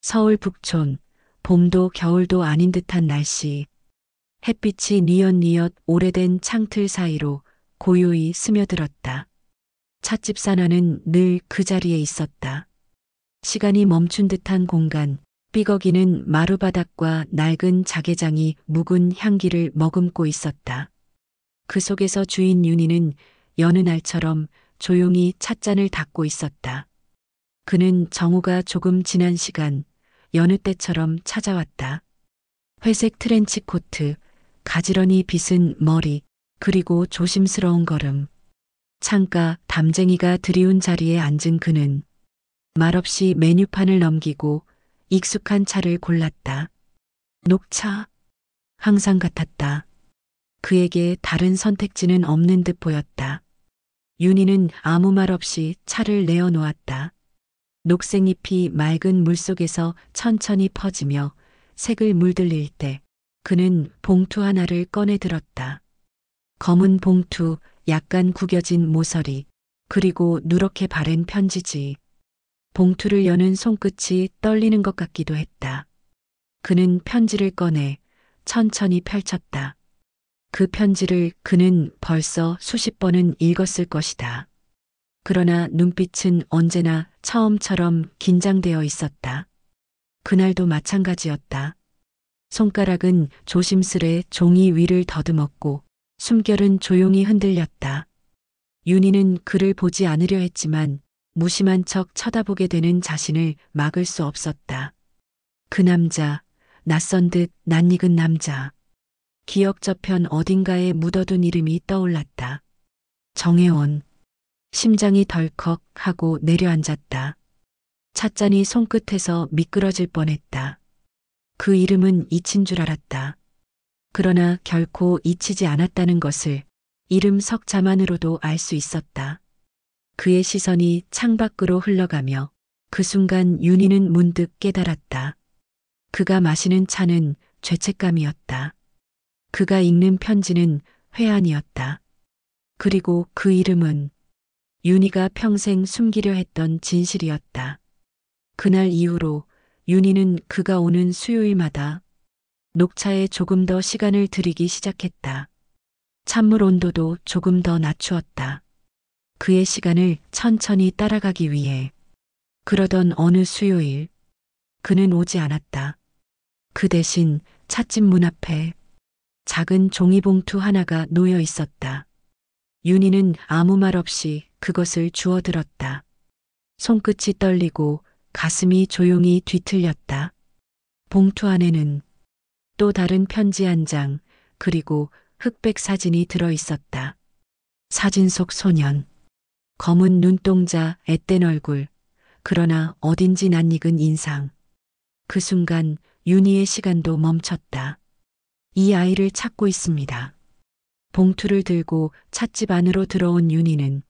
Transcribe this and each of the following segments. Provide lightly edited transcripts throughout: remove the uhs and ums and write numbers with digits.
서울 북촌, 봄도 겨울도 아닌 듯한 날씨. 햇빛이 뉘엿뉘엿 오래된 창틀 사이로 고요히 스며들었다. 찻집 사나는 늘 그 자리에 있었다. 시간이 멈춘 듯한 공간, 삐걱이는 마루바닥과 낡은 자개장이 묵은 향기를 머금고 있었다. 그 속에서 주인 윤희는 여느 날처럼 조용히 찻잔을 닦고 있었다. 그는 정우가 조금 지난 시간, 여느 때처럼 찾아왔다. 회색 트렌치 코트, 가지런히 빗은 머리, 그리고 조심스러운 걸음. 창가 담쟁이가 들이운 자리에 앉은 그는 말없이 메뉴판을 넘기고 익숙한 차를 골랐다. 녹차. 항상 같았다. 그에게 다른 선택지는 없는 듯 보였다. 윤희는 아무 말 없이 차를 내어 놓았다. 녹색잎이 맑은 물속에서 천천히 퍼지며 색을 물들일 때 그는 봉투 하나를 꺼내 들었다. 검은 봉투, 약간 구겨진 모서리, 그리고 누렇게 바른 편지지. 봉투를 여는 손끝이 떨리는 것 같기도 했다. 그는 편지를 꺼내 천천히 펼쳤다. 그 편지를 그는 벌써 수십 번은 읽었을 것이다. 그러나 눈빛은 언제나 처음처럼 긴장되어 있었다. 그날도 마찬가지였다. 손가락은 조심스레 종이 위를 더듬었고 숨결은 조용히 흔들렸다. 윤희는 그를 보지 않으려 했지만 무심한 척 쳐다보게 되는 자신을 막을 수 없었다. 그 남자, 낯선 듯 낯익은 남자. 기억 저편 어딘가에 묻어둔 이름이 떠올랐다. 정혜원. 심장이 덜컥 하고 내려앉았다. 찻잔이 손끝에서 미끄러질 뻔했다. 그 이름은 잊힌 줄 알았다. 그러나 결코 잊히지 않았다는 것을 이름 석자만으로도 알 수 있었다. 그의 시선이 창밖으로 흘러가며 그 순간 윤희는 문득 깨달았다. 그가 마시는 차는 죄책감이었다. 그가 읽는 편지는 회한이었다. 그리고 그 이름은 윤희가 평생 숨기려 했던 진실이었다. 그날 이후로 윤희는 그가 오는 수요일마다 녹차에 조금 더 시간을 들이기 시작했다. 찬물 온도도 조금 더 낮추었다. 그의 시간을 천천히 따라가기 위해. 그러던 어느 수요일, 그는 오지 않았다. 그 대신 찻집 문 앞에 작은 종이봉투 하나가 놓여 있었다. 윤희는 아무 말 없이 그것을 주워들었다. 손끝이 떨리고 가슴이 조용히 뒤틀렸다. 봉투 안에는 또 다른 편지 한 장, 그리고 흑백 사진이 들어 있었다. 사진 속 소년. 검은 눈동자, 앳된 얼굴, 그러나 어딘지 낯익은 인상. 그 순간 윤희의 시간도 멈췄다. 이 아이를 찾고 있습니다. 봉투를 들고 찻집 안으로 들어온 윤희는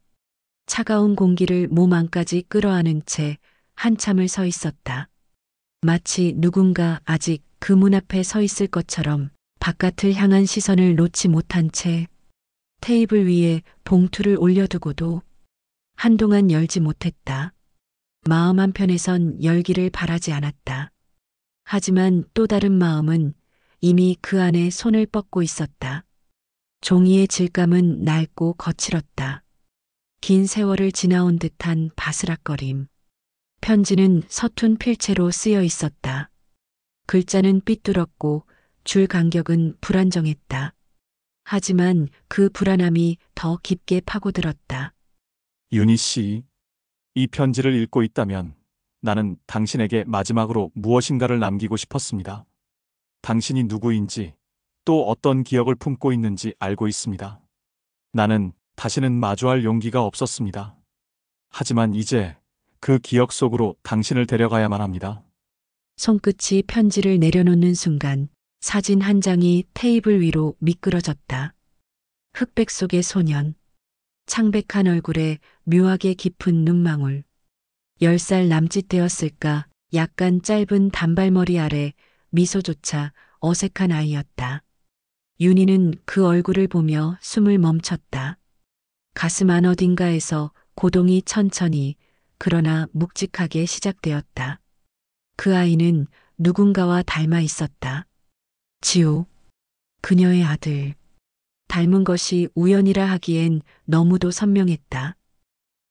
차가운 공기를 몸 안까지 끌어안은 채 한참을 서 있었다. 마치 누군가 아직 그 문 앞에 서 있을 것처럼 바깥을 향한 시선을 놓지 못한 채 테이블 위에 봉투를 올려두고도 한동안 열지 못했다. 마음 한편에선 열기를 바라지 않았다. 하지만 또 다른 마음은 이미 그 안에 손을 뻗고 있었다. 종이의 질감은 낡고 거칠었다. 긴 세월을 지나온 듯한 바스락거림. 편지는 서툰 필체로 쓰여 있었다. 글자는 삐뚤었고 줄 간격은 불안정했다. 하지만 그 불안함이 더 깊게 파고들었다. 윤희 씨, 이 편지를 읽고 있다면 나는 당신에게 마지막으로 무엇인가를 남기고 싶었습니다. 당신이 누구인지 또 어떤 기억을 품고 있는지 알고 있습니다. 나는 다시는 마주할 용기가 없었습니다. 하지만 이제 그 기억 속으로 당신을 데려가야만 합니다. 손끝이 편지를 내려놓는 순간 사진 한 장이 테이블 위로 미끄러졌다. 흑백 속의 소년. 창백한 얼굴에 묘하게 깊은 눈망울. 10살 남짓되었을까 약간 짧은 단발머리 아래 미소조차 어색한 아이였다. 윤희는 그 얼굴을 보며 숨을 멈췄다. 가슴 안 어딘가에서 고동이 천천히 그러나 묵직하게 시작되었다. 그 아이는 누군가와 닮아 있었다. 지호, 그녀의 아들. 닮은 것이 우연이라 하기엔 너무도 선명했다.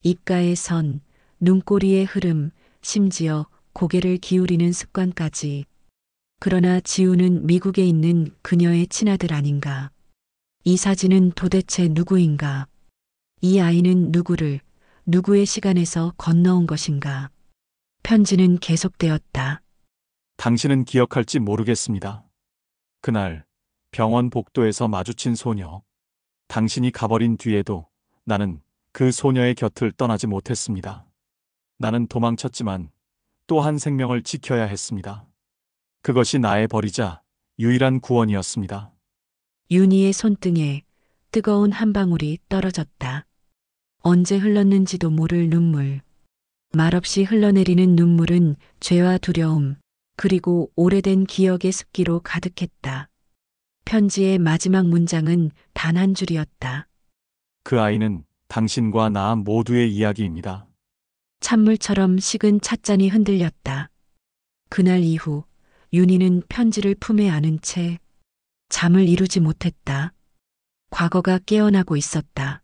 입가의 선, 눈꼬리의 흐름, 심지어 고개를 기울이는 습관까지. 그러나 지우는 미국에 있는 그녀의 친아들 아닌가. 이 사진은 도대체 누구인가? 이 아이는 누구를, 누구의 시간에서 건너온 것인가? 편지는 계속되었다. 당신은 기억할지 모르겠습니다. 그날 병원 복도에서 마주친 소녀. 당신이 가버린 뒤에도 나는 그 소녀의 곁을 떠나지 못했습니다. 나는 도망쳤지만 또 한 생명을 지켜야 했습니다. 그것이 나의 벌이자 유일한 구원이었습니다. 윤희의 손등에 뜨거운 한 방울이 떨어졌다. 언제 흘렀는지도 모를 눈물. 말없이 흘러내리는 눈물은 죄와 두려움, 그리고 오래된 기억의 습기로 가득했다. 편지의 마지막 문장은 단 한 줄이었다. 그 아이는 당신과 나 모두의 이야기입니다. 찬물처럼 식은 찻잔이 흔들렸다. 그날 이후 윤희는 편지를 품에 안은 채 잠을 이루지 못했다. 과거가 깨어나고 있었다.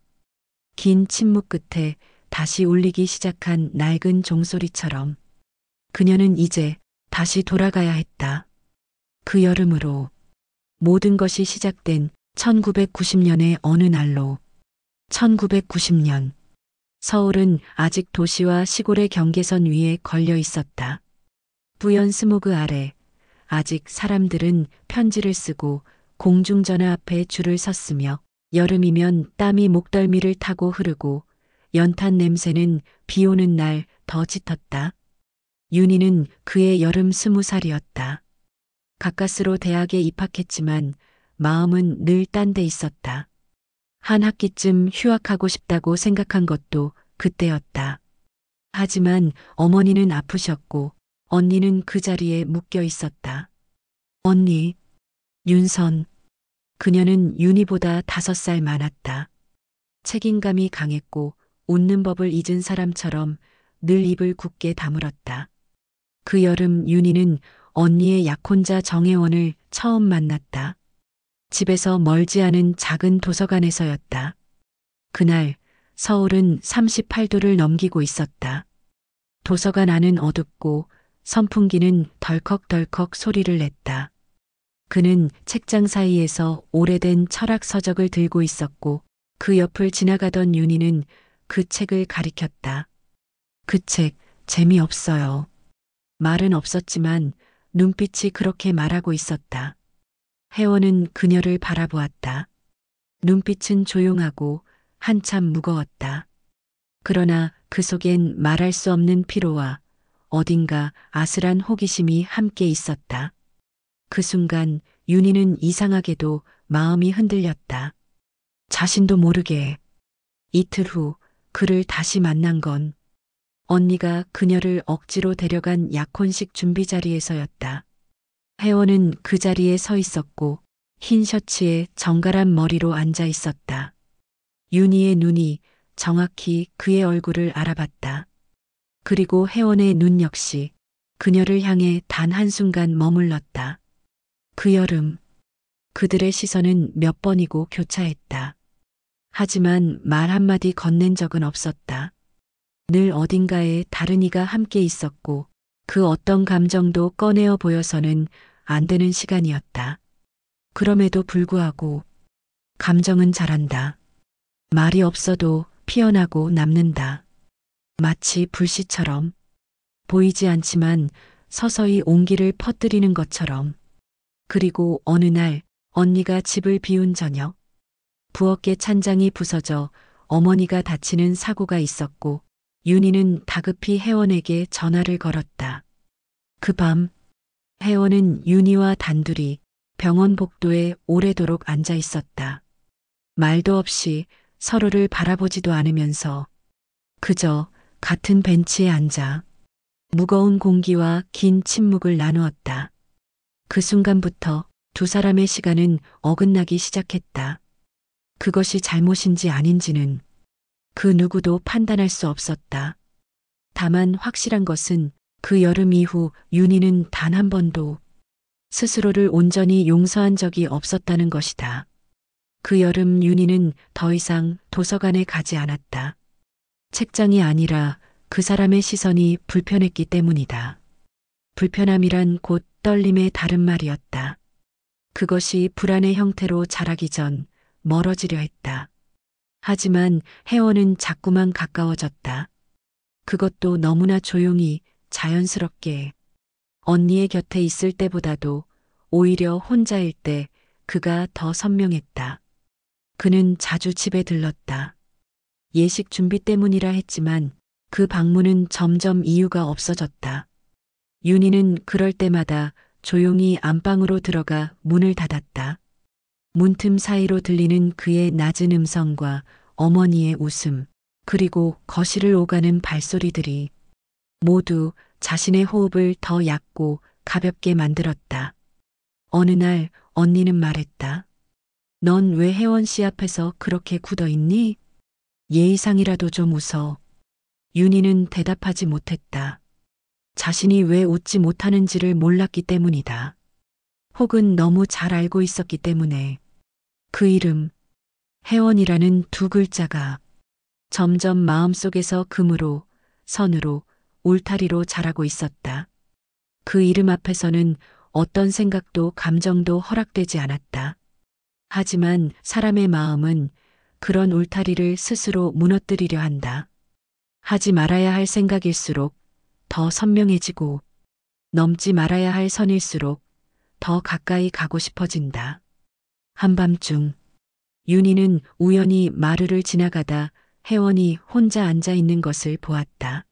긴 침묵 끝에 다시 울리기 시작한 낡은 종소리처럼 그녀는 이제 다시 돌아가야 했다. 그 여름으로 모든 것이 시작된 1990년의 어느 날로. 1990년. 서울은 아직 도시와 시골의 경계선 위에 걸려 있었다. 뿌연 스모그 아래 아직 사람들은 편지를 쓰고 공중전화 앞에 줄을 섰으며 여름이면 땀이 목덜미를 타고 흐르고 연탄 냄새는 비 오는 날 더 짙었다. 윤희는 그의 여름 20살이었다. 가까스로 대학에 입학했지만 마음은 늘 딴 데 있었다. 한 학기쯤 휴학하고 싶다고 생각한 것도 그때였다. 하지만 어머니는 아프셨고 언니는 그 자리에 묶여 있었다. 언니, 윤선. 그녀는 윤희보다 5살 많았다. 책임감이 강했고 웃는 법을 잊은 사람처럼 늘 입을 굳게 다물었다. 그 여름 윤희는 언니의 약혼자 정혜원을 처음 만났다. 집에서 멀지 않은 작은 도서관에서였다. 그날 서울은 38도를 넘기고 있었다. 도서관 안은 어둡고 선풍기는 덜컥덜컥 소리를 냈다. 그는 책장 사이에서 오래된 철학 서적을 들고 있었고 그 옆을 지나가던 윤희는 그 책을 가리켰다. 그 책 재미없어요. 말은 없었지만 눈빛이 그렇게 말하고 있었다. 혜원은 그녀를 바라보았다. 눈빛은 조용하고 한참 무거웠다. 그러나 그 속엔 말할 수 없는 피로와 어딘가 아슬한 호기심이 함께 있었다. 그 순간 윤희는 이상하게도 마음이 흔들렸다. 자신도 모르게. 이틀 후 그를 다시 만난 건 언니가 그녀를 억지로 데려간 약혼식 준비 자리에서였다. 혜원은 그 자리에 서 있었고 흰 셔츠에 정갈한 머리로 앉아 있었다. 윤희의 눈이 정확히 그의 얼굴을 알아봤다. 그리고 혜원의 눈 역시 그녀를 향해 단 한순간 머물렀다. 그 여름 그들의 시선은 몇 번이고 교차했다. 하지만 말 한마디 건넨 적은 없었다. 늘 어딘가에 다른 이가 함께 있었고 그 어떤 감정도 꺼내어 보여서는 안 되는 시간이었다. 그럼에도 불구하고 감정은 자란다. 말이 없어도 피어나고 남는다. 마치 불씨처럼 보이지 않지만 서서히 온기를 퍼뜨리는 것처럼. 그리고 어느 날 언니가 집을 비운 저녁 부엌의 찬장이 부서져 어머니가 다치는 사고가 있었고 윤희는 다급히 혜원에게 전화를 걸었다. 그 밤 혜원은 윤희와 단둘이 병원 복도에 오래도록 앉아 있었다. 말도 없이 서로를 바라보지도 않으면서 그저 같은 벤치에 앉아 무거운 공기와 긴 침묵을 나누었다. 그 순간부터 두 사람의 시간은 어긋나기 시작했다. 그것이 잘못인지 아닌지는 그 누구도 판단할 수 없었다. 다만 확실한 것은 그 여름 이후 윤희는 단 한 번도 스스로를 온전히 용서한 적이 없었다는 것이다. 그 여름 윤희는 더 이상 도서관에 가지 않았다. 책장이 아니라 그 사람의 시선이 불편했기 때문이다. 불편함이란 곧 떨림의 다른 말이었다. 그것이 불안의 형태로 자라기 전 멀어지려 했다. 하지만 혜원은 자꾸만 가까워졌다. 그것도 너무나 조용히 자연스럽게. 언니의 곁에 있을 때보다도 오히려 혼자일 때 그가 더 선명했다. 그는 자주 집에 들렀다. 예식 준비 때문이라 했지만 그 방문은 점점 이유가 없어졌다. 윤희는 그럴 때마다 조용히 안방으로 들어가 문을 닫았다. 문틈 사이로 들리는 그의 낮은 음성과 어머니의 웃음, 그리고 거실을 오가는 발소리들이 모두 자신의 호흡을 더 얕고 가볍게 만들었다. 어느 날 언니는 말했다. 넌 왜 혜원 씨 앞에서 그렇게 굳어 있니? 예의상이라도 좀 웃어. 윤희는 대답하지 못했다. 자신이 왜 웃지 못하는지를 몰랐기 때문이다. 혹은 너무 잘 알고 있었기 때문에. 그 이름, 혜원이라는 두 글자가 점점 마음속에서 금으로, 선으로, 울타리로 자라고 있었다. 그 이름 앞에서는 어떤 생각도 감정도 허락되지 않았다. 하지만 사람의 마음은 그런 울타리를 스스로 무너뜨리려 한다. 하지 말아야 할 생각일수록 더 선명해지고 넘지 말아야 할 선일수록 더 가까이 가고 싶어진다. 한밤중 윤희는 우연히 마루를 지나가다 혜원이 혼자 앉아 있는 것을 보았다.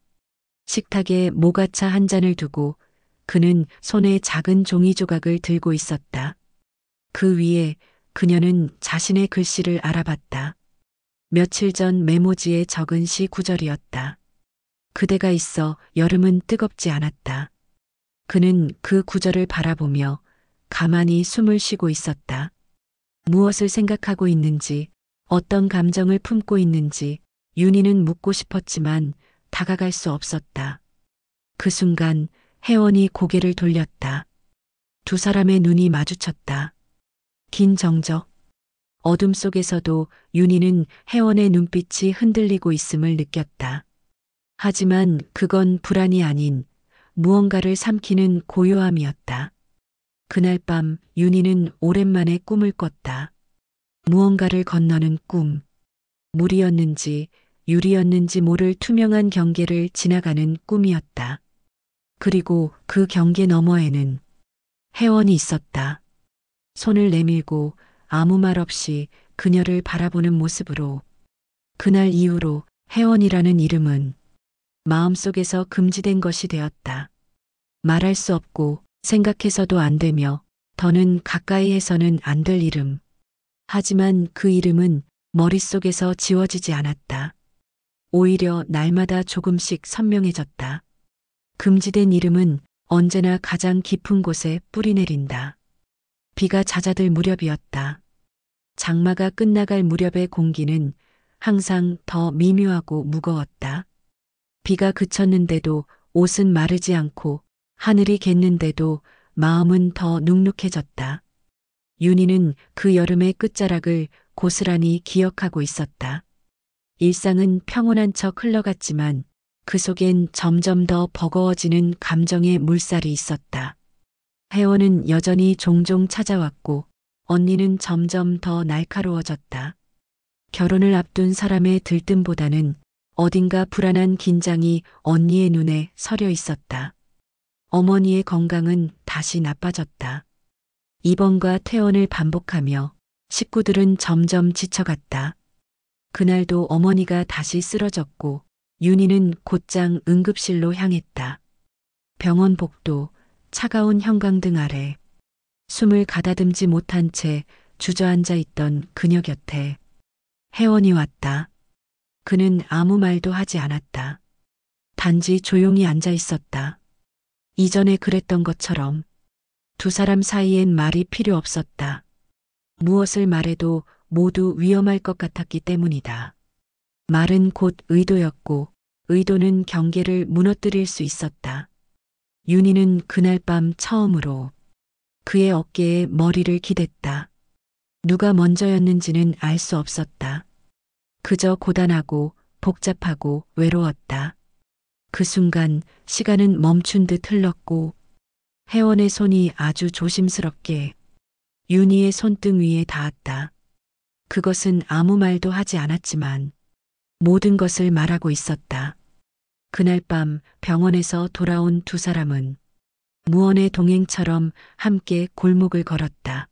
식탁에 모가차 한 잔을 두고 그는 손에 작은 종이 조각을 들고 있었다. 그 위에 그녀는 자신의 글씨를 알아봤다. 며칠 전 메모지에 적은 시 구절이었다. 그대가 있어 여름은 뜨겁지 않았다. 그는 그 구절을 바라보며 가만히 숨을 쉬고 있었다. 무엇을 생각하고 있는지, 어떤 감정을 품고 있는지 윤희는 묻고 싶었지만 다가갈 수 없었다. 그 순간 혜원이 고개를 돌렸다. 두 사람의 눈이 마주쳤다. 긴 정적. 어둠 속에서도 윤희는 혜원의 눈빛이 흔들리고 있음을 느꼈다. 하지만 그건 불안이 아닌 무언가를 삼키는 고요함이었다. 그날 밤 윤희는 오랜만에 꿈을 꿨다. 무언가를 건너는 꿈. 물이었는지 유리였는지 모를 투명한 경계를 지나가는 꿈이었다. 그리고 그 경계 너머에는 혜원이 있었다. 손을 내밀고 아무 말 없이 그녀를 바라보는 모습으로. 그날 이후로 혜원이라는 이름은 마음속에서 금지된 것이 되었다. 말할 수 없고 생각해서도 안 되며 더는 가까이 해서는 안 될 이름. 하지만 그 이름은 머릿속에서 지워지지 않았다. 오히려 날마다 조금씩 선명해졌다. 금지된 이름은 언제나 가장 깊은 곳에 뿌리내린다. 비가 잦아들 무렵이었다. 장마가 끝나갈 무렵의 공기는 항상 더 미묘하고 무거웠다. 비가 그쳤는데도 옷은 마르지 않고 하늘이 갰는데도 마음은 더 눅눅해졌다. 윤희는 그 여름의 끝자락을 고스란히 기억하고 있었다. 일상은 평온한 척 흘러갔지만 그 속엔 점점 더 버거워지는 감정의 물살이 있었다. 혜원은 여전히 종종 찾아왔고 언니는 점점 더 날카로워졌다. 결혼을 앞둔 사람의 들뜸보다는 어딘가 불안한 긴장이 언니의 눈에 서려 있었다. 어머니의 건강은 다시 나빠졌다. 입원과 퇴원을 반복하며 식구들은 점점 지쳐갔다. 그날도 어머니가 다시 쓰러졌고 윤희는 곧장 응급실로 향했다. 병원 복도, 차가운 형광등 아래 숨을 가다듬지 못한 채 주저앉아 있던 그녀 곁에 혜원이 왔다. 그는 아무 말도 하지 않았다. 단지 조용히 앉아 있었다. 이전에 그랬던 것처럼 두 사람 사이엔 말이 필요 없었다. 무엇을 말해도 모두 위험할 것 같았기 때문이다. 말은 곧 의도였고 의도는 경계를 무너뜨릴 수 있었다. 윤희는 그날 밤 처음으로 그의 어깨에 머리를 기댔다. 누가 먼저였는지는 알 수 없었다. 그저 고단하고 복잡하고 외로웠다. 그 순간 시간은 멈춘 듯 흘렀고 혜원의 손이 아주 조심스럽게 윤희의 손등 위에 닿았다. 그것은 아무 말도 하지 않았지만 모든 것을 말하고 있었다. 그날 밤 병원에서 돌아온 두 사람은 무언의 동행처럼 함께 골목을 걸었다.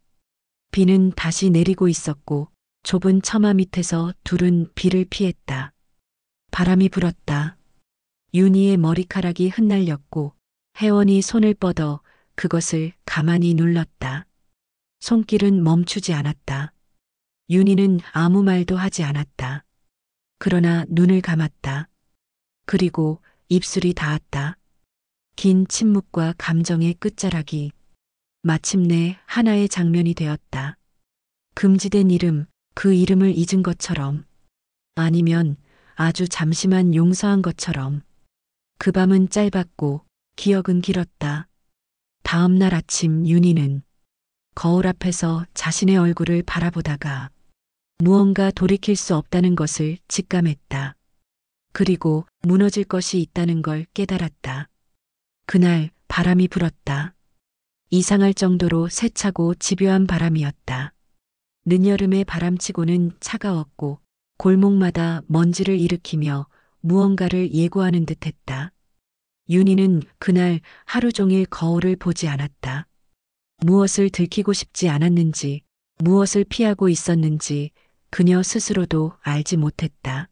비는 다시 내리고 있었고 좁은 처마 밑에서 둘은 비를 피했다. 바람이 불었다. 윤희의 머리카락이 흩날렸고 혜원이 손을 뻗어 그것을 가만히 눌렀다. 손길은 멈추지 않았다. 윤희는 아무 말도 하지 않았다. 그러나 눈을 감았다. 그리고 입술이 닿았다. 긴 침묵과 감정의 끝자락이 마침내 하나의 장면이 되었다. 금지된 이름, 그 이름을 잊은 것처럼, 아니면 아주 잠시만 용서한 것처럼. 그 밤은 짧았고 기억은 길었다. 다음 날 아침 윤희는 거울 앞에서 자신의 얼굴을 바라보다가 무언가 돌이킬 수 없다는 것을 직감했다. 그리고 무너질 것이 있다는 걸 깨달았다. 그날 바람이 불었다. 이상할 정도로 세차고 집요한 바람이었다. 늦여름의 바람치고는 차가웠고 골목마다 먼지를 일으키며 무언가를 예고하는 듯했다. 윤희는 그날 하루 종일 거울을 보지 않았다. 무엇을 들키고 싶지 않았는지, 무엇을 피하고 있었는지 그녀 스스로도 알지 못했다.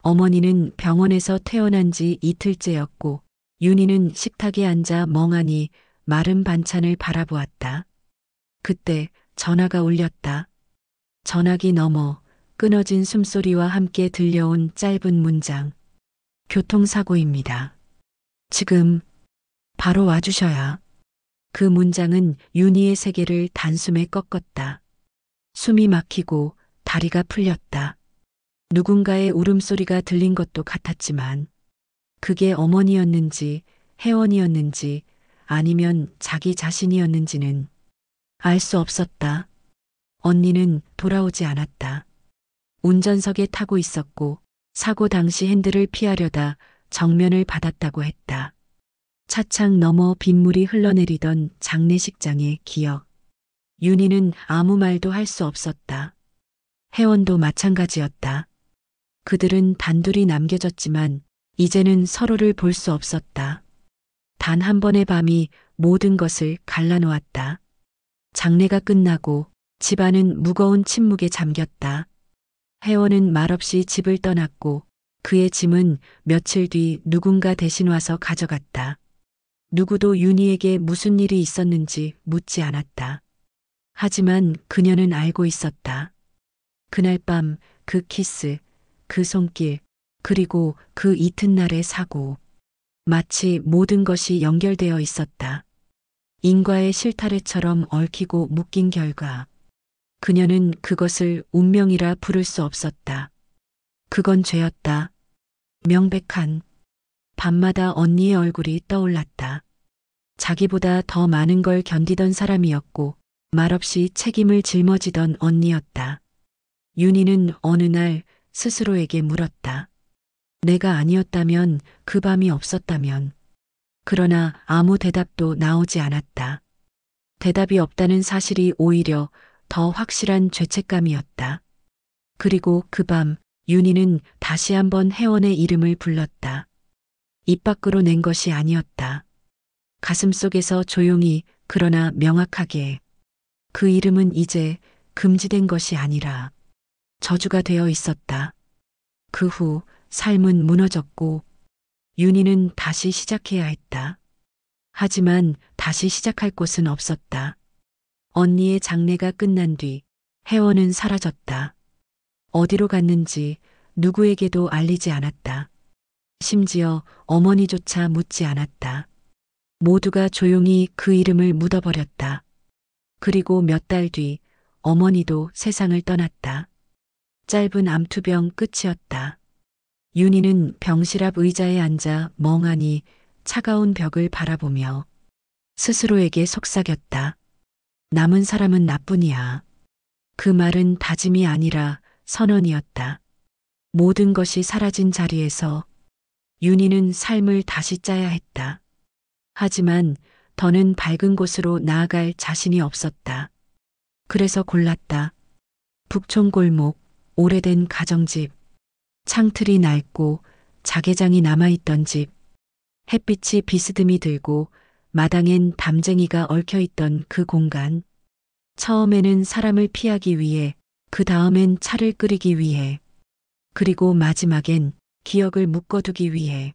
어머니는 병원에서 퇴원한 지 이틀째였고 윤희는 식탁에 앉아 멍하니 마른 반찬을 바라보았다. 그때 전화가 울렸다. 전화기 너머 끊어진 숨소리와 함께 들려온 짧은 문장. 교통사고입니다. 지금 바로 와주셔야. 그 문장은 윤희의 세계를 단숨에 꺾었다. 숨이 막히고 다리가 풀렸다. 누군가의 울음소리가 들린 것도 같았지만 그게 어머니였는지 혜원이었는지 아니면 자기 자신이었는지는 알 수 없었다. 언니는 돌아오지 않았다. 운전석에 타고 있었고 사고 당시 핸들을 피하려다 정면을 받았다고 했다. 차창 너머 빗물이 흘러내리던 장례식장의 기억. 윤희는 아무 말도 할 수 없었다. 혜원도 마찬가지였다. 그들은 단둘이 남겨졌지만 이제는 서로를 볼 수 없었다. 단 한 번의 밤이 모든 것을 갈라놓았다. 장례가 끝나고 집안은 무거운 침묵에 잠겼다. 혜원은 말없이 집을 떠났고 그의 짐은 며칠 뒤 누군가 대신 와서 가져갔다. 누구도 윤희에게 무슨 일이 있었는지 묻지 않았다. 하지만 그녀는 알고 있었다. 그날 밤 그 키스, 그 손길, 그리고 그 이튿날의 사고. 마치 모든 것이 연결되어 있었다. 인과의 실타래처럼 얽히고 묶인 결과 그녀는 그것을 운명이라 부를 수 없었다. 그건 죄였다. 명백한. 밤마다 언니의 얼굴이 떠올랐다. 자기보다 더 많은 걸 견디던 사람이었고 말없이 책임을 짊어지던 언니였다. 윤희는 어느 날 스스로에게 물었다. 내가 아니었다면, 그 밤이 없었다면. 그러나 아무 대답도 나오지 않았다. 대답이 없다는 사실이 오히려 더 확실한 죄책감이었다. 그리고 그 밤 윤희는 다시 한번 혜원의 이름을 불렀다. 입 밖으로 낸 것이 아니었다. 가슴속에서 조용히 그러나 명확하게. 그 이름은 이제 금지된 것이 아니라 저주가 되어 있었다. 그 후 삶은 무너졌고 윤희는 다시 시작해야 했다. 하지만 다시 시작할 곳은 없었다. 언니의 장례가 끝난 뒤 혜원은 사라졌다. 어디로 갔는지 누구에게도 알리지 않았다. 심지어 어머니조차 묻지 않았다. 모두가 조용히 그 이름을 묻어버렸다. 그리고 몇 달 뒤 어머니도 세상을 떠났다. 짧은 암투병 끝이었다. 윤희는 병실 앞 의자에 앉아 멍하니 차가운 벽을 바라보며 스스로에게 속삭였다. 남은 사람은 나뿐이야. 그 말은 다짐이 아니라 선언이었다. 모든 것이 사라진 자리에서 윤희는 삶을 다시 짜야 했다. 하지만 더는 밝은 곳으로 나아갈 자신이 없었다. 그래서 골랐다. 북촌골목, 오래된 가정집, 창틀이 낡고 자개장이 남아있던 집, 햇빛이 비스듬히 들고 마당엔 담쟁이가 얽혀있던 그 공간. 처음에는 사람을 피하기 위해, 그 다음엔 차를 끓이기 위해, 그리고 마지막엔 기억을 묶어두기 위해.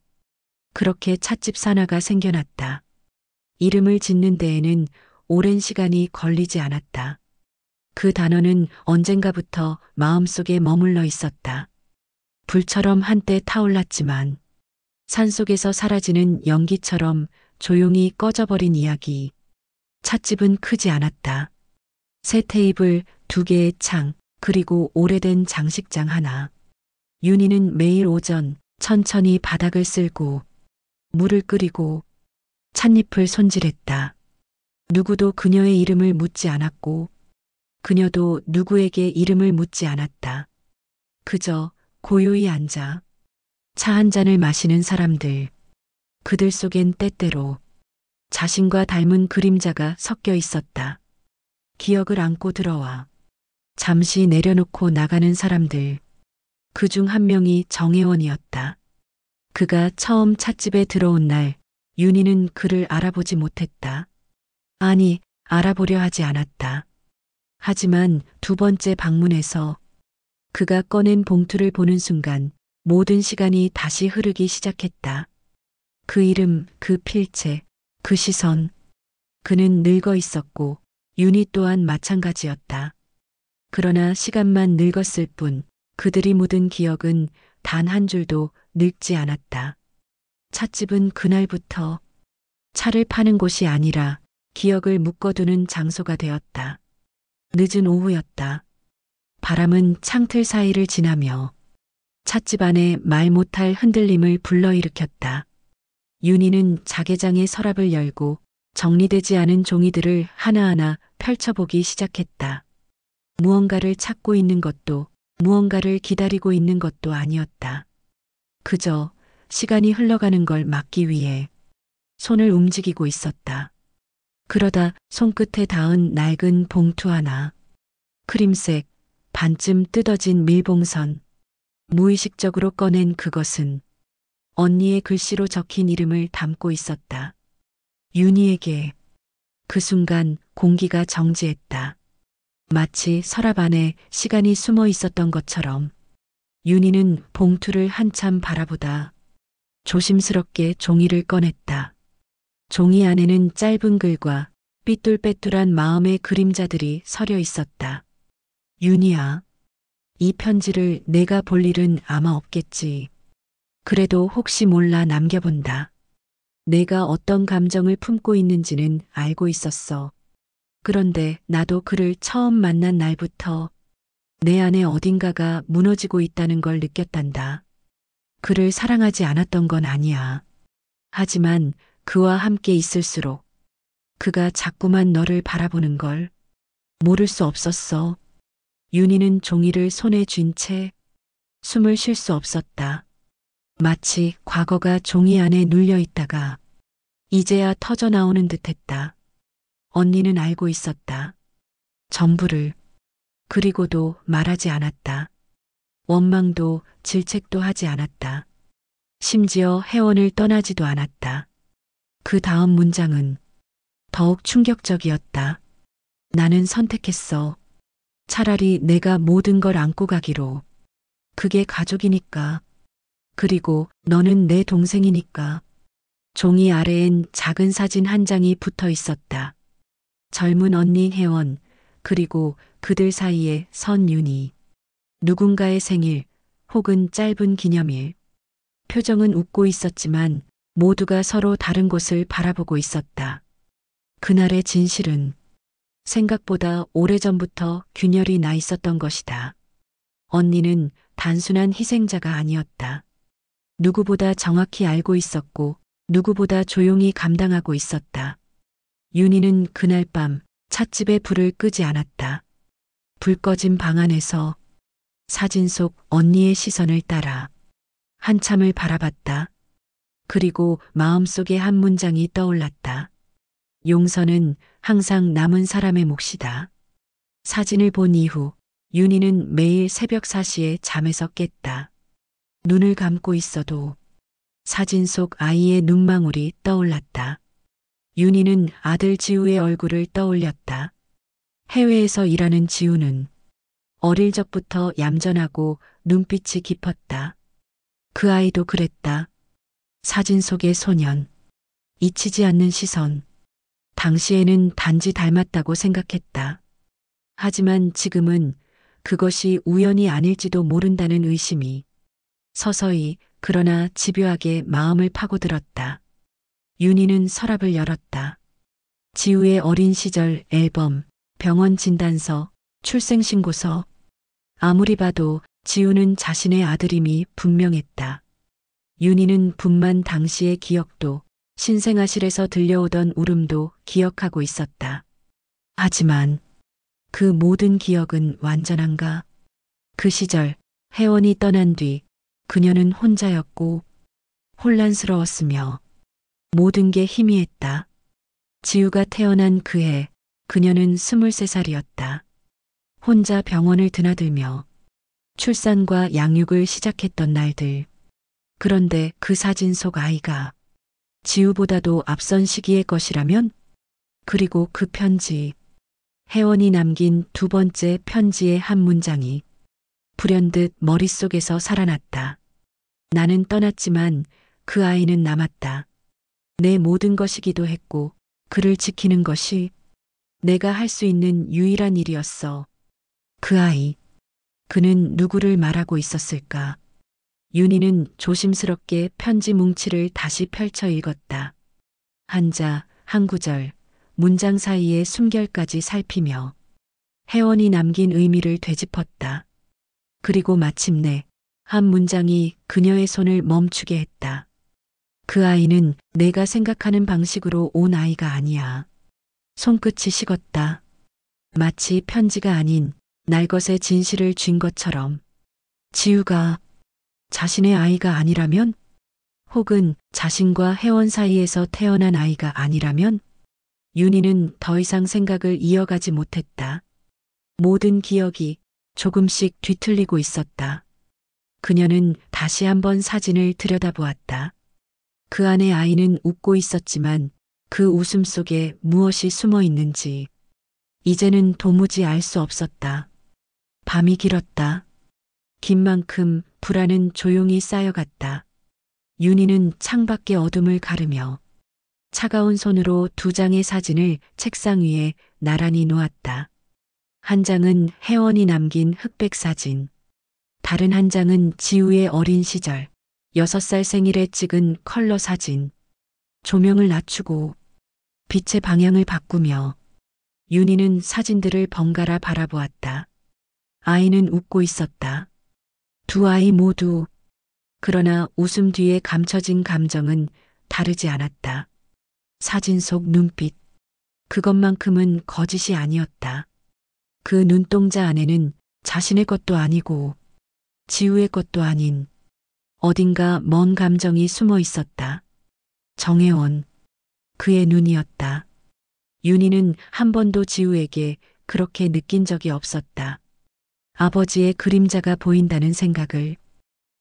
그렇게 찻집 산하가 생겨났다. 이름을 짓는 데에는 오랜 시간이 걸리지 않았다. 그 단어는 언젠가부터 마음속에 머물러 있었다. 불처럼 한때 타올랐지만 산속에서 사라지는 연기처럼 조용히 꺼져버린 이야기. 찻집은 크지 않았다. 새 테이블, 2개의 창, 그리고 오래된 장식장 하나. 윤희는 매일 오전 천천히 바닥을 쓸고 물을 끓이고 찻잎을 손질했다. 누구도 그녀의 이름을 묻지 않았고 그녀도 누구에게 이름을 묻지 않았다. 그저 고요히 앉아 차 한 잔을 마시는 사람들. 그들 속엔 때때로 자신과 닮은 그림자가 섞여 있었다. 기억을 안고 들어와 잠시 내려놓고 나가는 사람들. 그중 한 명이 정혜원이었다. 그가 처음 찻집에 들어온 날 윤희는 그를 알아보지 못했다. 아니, 알아보려 하지 않았다. 하지만 2번째 방문에서 그가 꺼낸 봉투를 보는 순간 모든 시간이 다시 흐르기 시작했다. 그 이름, 그 필체, 그 시선. 그는 늙어 있었고 윤희 또한 마찬가지였다. 그러나 시간만 늙었을 뿐 그들이 묻은 기억은 단 한 줄도 늙지 않았다. 찻집은 그날부터 차를 파는 곳이 아니라 기억을 묶어두는 장소가 되었다. 늦은 오후였다. 바람은 창틀 사이를 지나며 찻집 안에 말 못할 흔들림을 불러일으켰다. 윤희는 자개장의 서랍을 열고 정리되지 않은 종이들을 하나하나 펼쳐보기 시작했다. 무언가를 찾고 있는 것도 무언가를 기다리고 있는 것도 아니었다. 그저 시간이 흘러가는 걸 막기 위해 손을 움직이고 있었다. 그러다 손끝에 닿은 낡은 봉투 하나. 크림색, 반쯤 뜯어진 밀봉선. 무의식적으로 꺼낸 그것은 언니의 글씨로 적힌 이름을 담고 있었다. 윤희에게. 그 순간 공기가 정지했다. 마치 서랍 안에 시간이 숨어 있었던 것처럼. 윤희는 봉투를 한참 바라보다 조심스럽게 종이를 꺼냈다. 종이 안에는 짧은 글과 삐뚤빼뚤한 마음의 그림자들이 서려 있었다. 윤희야, 이 편지를 내가 볼 일은 아마 없겠지. 그래도 혹시 몰라 남겨본다. 내가 어떤 감정을 품고 있는지는 알고 있었어. 그런데 나도 그를 처음 만난 날부터 내 안에 어딘가가 무너지고 있다는 걸 느꼈단다. 그를 사랑하지 않았던 건 아니야. 하지만 그와 함께 있을수록 그가 자꾸만 너를 바라보는 걸 모를 수 없었어. 윤희는 종이를 손에 쥔 채 숨을 쉴 수 없었다. 마치 과거가 종이 안에 눌려 있다가 이제야 터져 나오는 듯했다. 언니는 알고 있었다. 전부를. 그리고도 말하지 않았다. 원망도 질책도 하지 않았다. 심지어 혜원을 떠나지도 않았다. 그 다음 문장은 더욱 충격적이었다. 나는 선택했어. 차라리 내가 모든 걸 안고 가기로. 그게 가족이니까. 그리고 너는 내 동생이니까. 종이 아래엔 작은 사진 한 장이 붙어 있었다. 젊은 언니 혜원, 그리고 그들 사이에 선윤희. 누군가의 생일 혹은 짧은 기념일. 표정은 웃고 있었지만 모두가 서로 다른 곳을 바라보고 있었다. 그날의 진실은 생각보다 오래전부터 균열이 나 있었던 것이다. 언니는 단순한 희생자가 아니었다. 누구보다 정확히 알고 있었고 누구보다 조용히 감당하고 있었다. 윤희는 그날 밤 찻집에 불을 끄지 않았다. 불 꺼진 방 안에서 사진 속 언니의 시선을 따라 한참을 바라봤다. 그리고 마음속에 한 문장이 떠올랐다. 용서는 항상 남은 사람의 몫이다. 사진을 본 이후 윤희는 매일 새벽 4시에 잠에서 깼다. 눈을 감고 있어도 사진 속 아이의 눈망울이 떠올랐다. 윤희는 아들 지우의 얼굴을 떠올렸다. 해외에서 일하는 지우는 어릴 적부터 얌전하고 눈빛이 깊었다. 그 아이도 그랬다. 사진 속의 소년, 잊히지 않는 시선. 당시에는 단지 닮았다고 생각했다. 하지만 지금은 그것이 우연이 아닐지도 모른다는 의심이 서서히 그러나 집요하게 마음을 파고들었다. 윤희는 서랍을 열었다. 지우의 어린 시절 앨범, 병원 진단서, 출생신고서. 아무리 봐도 지우는 자신의 아들임이 분명했다. 윤희는 분만 당시의 기억도 신생아실에서 들려오던 울음도 기억하고 있었다. 하지만 그 모든 기억은 완전한가? 그 시절 혜원이 떠난 뒤 그녀는 혼자였고 혼란스러웠으며 모든 게 희미했다. 지우가 태어난 그해 그녀는 23살이었다. 혼자 병원을 드나들며 출산과 양육을 시작했던 날들. 그런데 그 사진 속 아이가 지우보다도 앞선 시기의 것이라면? 그리고 그 편지, 혜원이 남긴 두 번째 편지의 한 문장이 불현듯 머릿속에서 살아났다. 나는 떠났지만 그 아이는 남았다. 내 모든 것이기도 했고 그를 지키는 것이 내가 할 수 있는 유일한 일이었어. 그 아이, 그는 누구를 말하고 있었을까? 윤희는 조심스럽게 편지 뭉치를 다시 펼쳐 읽었다. 한자, 한 구절, 문장 사이의 숨결까지 살피며 혜원이 남긴 의미를 되짚었다. 그리고 마침내 한 문장이 그녀의 손을 멈추게 했다. 그 아이는 내가 생각하는 방식으로 온 아이가 아니야. 손끝이 식었다. 마치 편지가 아닌 날것의 진실을 쥔 것처럼. 지우가 자신의 아이가 아니라면? 혹은 자신과 혜원 사이에서 태어난 아이가 아니라면? 윤희는 더 이상 생각을 이어가지 못했다. 모든 기억이 조금씩 뒤틀리고 있었다. 그녀는 다시 한번 사진을 들여다보았다. 그 안에 아이는 웃고 있었지만 그 웃음 속에 무엇이 숨어 있는지 이제는 도무지 알 수 없었다. 밤이 길었다. 긴 만큼 불안은 조용히 쌓여갔다. 윤희는 창밖의 어둠을 가르며 차가운 손으로 두 장의 사진을 책상 위에 나란히 놓았다. 한 장은 혜원이 남긴 흑백 사진. 다른 한 장은 지우의 어린 시절, 6살 생일에 찍은 컬러 사진. 조명을 낮추고 빛의 방향을 바꾸며 윤희는 사진들을 번갈아 바라보았다. 아이는 웃고 있었다. 두 아이 모두. 그러나 웃음 뒤에 감춰진 감정은 다르지 않았다. 사진 속 눈빛. 그것만큼은 거짓이 아니었다. 그 눈동자 안에는 자신의 것도 아니고 지우의 것도 아닌 어딘가 먼 감정이 숨어 있었다. 정혜원. 그의 눈이었다. 윤희는 한 번도 지우에게 그렇게 느낀 적이 없었다. 아버지의 그림자가 보인다는 생각을.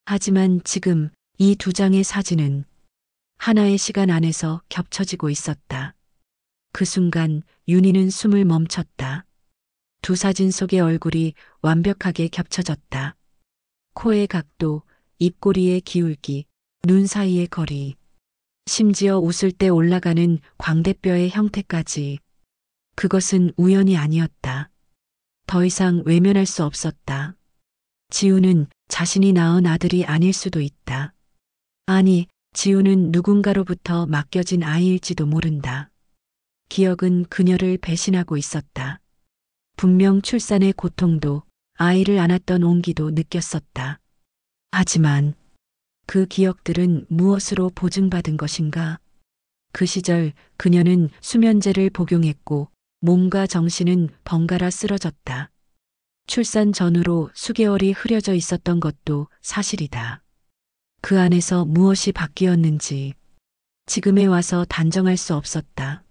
하지만 지금 이 두 장의 사진은 하나의 시간 안에서 겹쳐지고 있었다. 그 순간 윤희는 숨을 멈췄다. 두 사진 속의 얼굴이 완벽하게 겹쳐졌다. 코의 각도, 입꼬리의 기울기, 눈 사이의 거리, 심지어 웃을 때 올라가는 광대뼈의 형태까지. 그것은 우연이 아니었다. 더 이상 외면할 수 없었다. 지우는 자신이 낳은 아들이 아닐 수도 있다. 아니, 지우는 누군가로부터 맡겨진 아이일지도 모른다. 기억은 그녀를 배신하고 있었다. 분명 출산의 고통도 아이를 안았던 온기도 느꼈었다. 하지만 그 기억들은 무엇으로 보증받은 것인가? 그 시절 그녀는 수면제를 복용했고 몸과 정신은 번갈아 쓰러졌다. 출산 전후로 수개월이 흐려져 있었던 것도 사실이다. 그 안에서 무엇이 바뀌었는지 지금에 와서 단정할 수 없었다.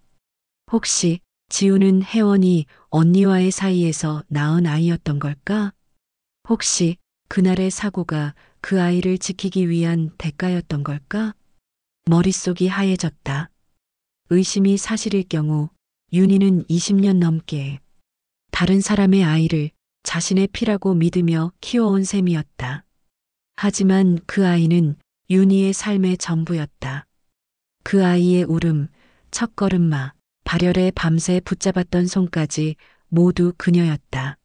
혹시 지우는 혜원이 언니와의 사이에서 낳은 아이였던 걸까? 혹시 그날의 사고가 그 아이를 지키기 위한 대가였던 걸까? 머릿속이 하얘졌다. 의심이 사실일 경우 윤희는 20년 넘게 다른 사람의 아이를 자신의 피라고 믿으며 키워온 셈이었다. 하지만 그 아이는 윤희의 삶의 전부였다. 그 아이의 울음, 첫걸음마, 발열에 밤새 붙잡았던 손까지 모두 그녀였다.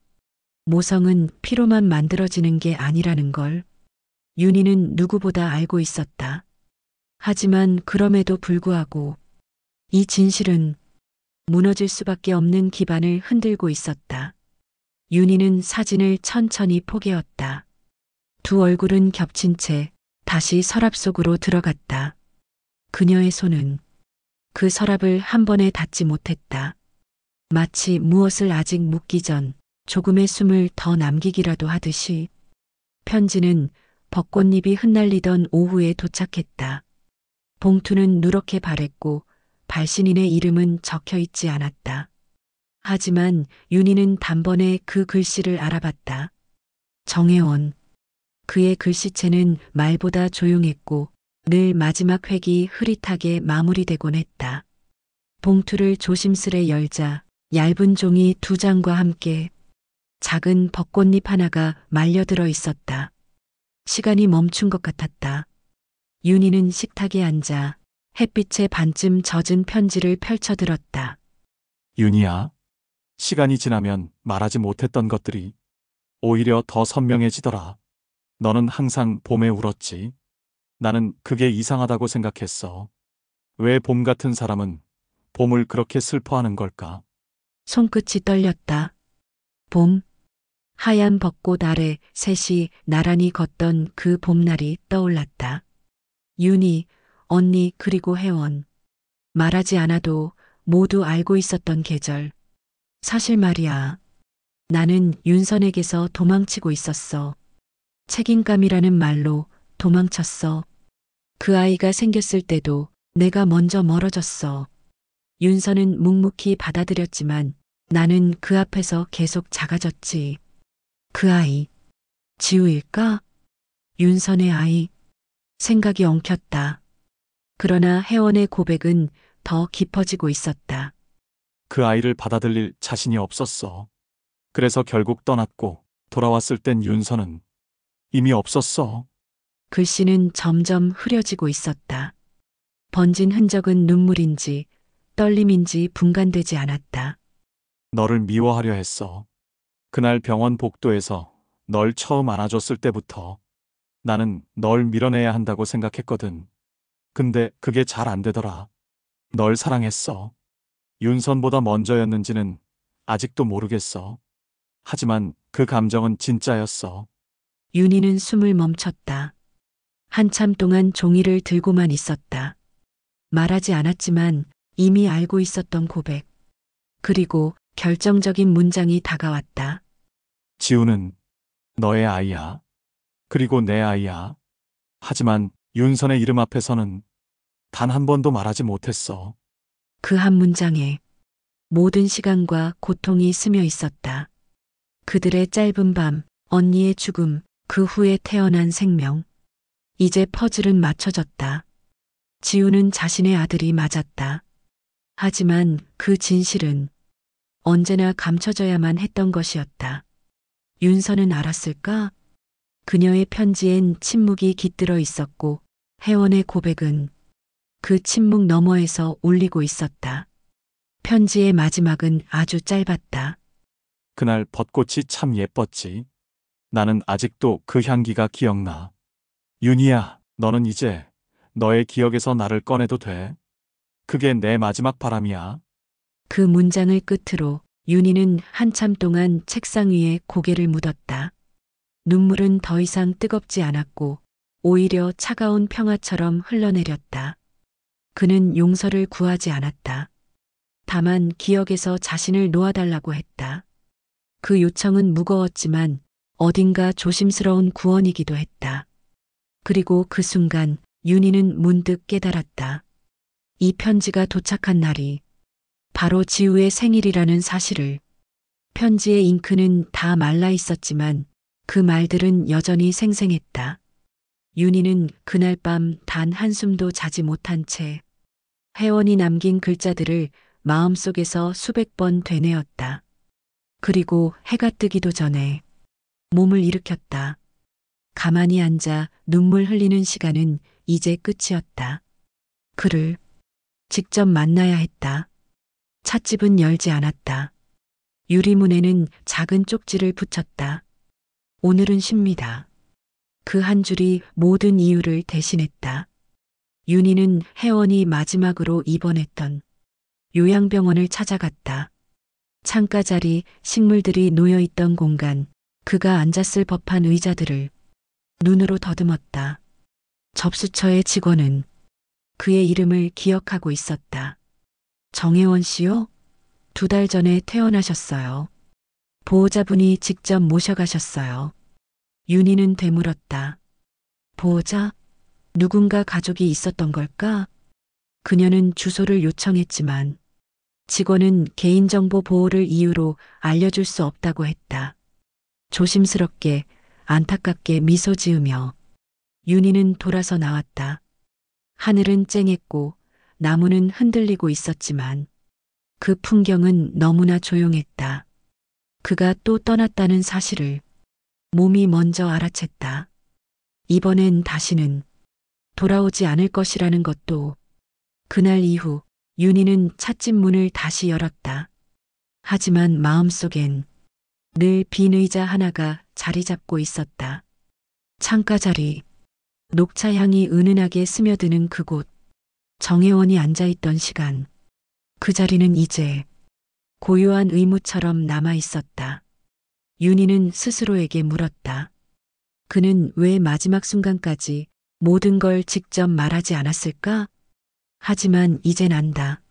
모성은 피로만 만들어지는 게 아니라는 걸 윤희는 누구보다 알고 있었다. 하지만 그럼에도 불구하고 이 진실은 무너질 수밖에 없는 기반을 흔들고 있었다. 윤희는 사진을 천천히 포개었다. 두 얼굴은 겹친 채 다시 서랍 속으로 들어갔다. 그녀의 손은 그 서랍을 한 번에 닫지 못했다. 마치 무엇을 아직 묻기 전 조금의 숨을 더 남기기라도 하듯이. 편지는 벚꽃잎이 흩날리던 오후에 도착했다. 봉투는 누렇게 바랬고 발신인의 이름은 적혀 있지 않았다. 하지만 윤희는 단번에 그 글씨를 알아봤다. 정혜원. 그의 글씨체는 말보다 조용했고 늘 마지막 획이 흐릿하게 마무리되곤 했다. 봉투를 조심스레 열자 얇은 종이 2장과 함께 작은 벚꽃잎 하나가 말려들어 있었다. 시간이 멈춘 것 같았다. 윤희는 식탁에 앉아 햇빛에 반쯤 젖은 편지를 펼쳐들었다. 윤희야, 시간이 지나면 말하지 못했던 것들이 오히려 더 선명해지더라. 너는 항상 봄에 울었지. 나는 그게 이상하다고 생각했어. 왜 봄 같은 사람은 봄을 그렇게 슬퍼하는 걸까? 손끝이 떨렸다. 봄. 하얀 벚꽃 아래 셋이 나란히 걷던 그 봄날이 떠올랐다. 윤희, 언니 그리고 혜원. 말하지 않아도 모두 알고 있었던 계절. 사실 말이야. 나는 윤선에게서 도망치고 있었어. 책임감이라는 말로 도망쳤어. 그 아이가 생겼을 때도 내가 먼저 멀어졌어. 윤선은 묵묵히 받아들였지만 나는 그 앞에서 계속 작아졌지. 그 아이, 지우일까? 윤선의 아이. 생각이 엉켰다. 그러나 혜원의 고백은 더 깊어지고 있었다. 그 아이를 받아들일 자신이 없었어. 그래서 결국 떠났고 돌아왔을 땐 윤서는 이미 없었어. 글씨는 점점 흐려지고 있었다. 번진 흔적은 눈물인지 떨림인지 분간되지 않았다. 너를 미워하려 했어. 그날 병원 복도에서 널 처음 안아줬을 때부터 나는 널 밀어내야 한다고 생각했거든. 근데 그게 잘 안 되더라. 널 사랑했어. 윤선보다 먼저였는지는 아직도 모르겠어. 하지만 그 감정은 진짜였어. 윤희는 숨을 멈췄다. 한참 동안 종이를 들고만 있었다. 말하지 않았지만 이미 알고 있었던 고백. 그리고 결정적인 문장이 다가왔다. 지우는 너의 아이야. 그리고 내 아이야. 하지만 윤선의 이름 앞에서는 단 한 번도 말하지 못했어. 그 한 문장에 모든 시간과 고통이 스며 있었다. 그들의 짧은 밤, 언니의 죽음, 그 후에 태어난 생명. 이제 퍼즐은 맞춰졌다. 지우는 자신의 아들이 맞았다. 하지만 그 진실은 언제나 감춰져야만 했던 것이었다. 윤서는 알았을까? 그녀의 편지엔 침묵이 깃들어 있었고 혜원의 고백은 그 침묵 너머에서 울리고 있었다. 편지의 마지막은 아주 짧았다. 그날 벚꽃이 참 예뻤지. 나는 아직도 그 향기가 기억나. 윤희야, 너는 이제 너의 기억에서 나를 꺼내도 돼. 그게 내 마지막 바람이야. 그 문장을 끝으로 윤희는 한참 동안 책상 위에 고개를 묻었다. 눈물은 더 이상 뜨겁지 않았고 오히려 차가운 평화처럼 흘러내렸다. 그는 용서를 구하지 않았다. 다만 기억에서 자신을 놓아달라고 했다. 그 요청은 무거웠지만 어딘가 조심스러운 구원이기도 했다. 그리고 그 순간 윤희는 문득 깨달았다. 이 편지가 도착한 날이 바로 지우의 생일이라는 사실을. 편지의 잉크는 다 말라 있었지만 그 말들은 여전히 생생했다. 윤희는 그날 밤 단 한숨도 자지 못한 채 혜원이 남긴 글자들을 마음속에서 수백 번 되뇌었다. 그리고 해가 뜨기도 전에 몸을 일으켰다. 가만히 앉아 눈물 흘리는 시간은 이제 끝이었다. 그를 직접 만나야 했다. 찻집은 열지 않았다. 유리문에는 작은 쪽지를 붙였다. 오늘은 쉽니다. 그 한 줄이 모든 이유를 대신했다. 윤희는 혜원이 마지막으로 입원했던 요양병원을 찾아갔다. 창가 자리, 식물들이 놓여있던 공간, 그가 앉았을 법한 의자들을 눈으로 더듬었다. 접수처의 직원은 그의 이름을 기억하고 있었다. 정혜원 씨요? 2달 전에 퇴원하셨어요. 보호자분이 직접 모셔가셨어요. 윤희는 되물었다. 보호자? 누군가 가족이 있었던 걸까? 그녀는 주소를 요청했지만 직원은 개인정보 보호를 이유로 알려줄 수 없다고 했다. 조심스럽게 안타깝게 미소 지으며 윤희는 돌아서 나왔다. 하늘은 쨍했고 나무는 흔들리고 있었지만 그 풍경은 너무나 조용했다. 그가 또 떠났다는 사실을 몸이 먼저 알아챘다. 이번엔 다시는 돌아오지 않을 것이라는 것도. 그날 이후 윤희는 찻집 문을 다시 열었다. 하지만 마음속엔 늘 빈 의자 하나가 자리 잡고 있었다. 창가 자리, 녹차 향이 은은하게 스며드는 그곳, 정혜원이 앉아있던 시간. 그 자리는 이제 고요한 의무처럼 남아 있었다. 윤희는 스스로에게 물었다. 그는 왜 마지막 순간까지 모든 걸 직접 말하지 않았을까? 하지만 이젠 안다.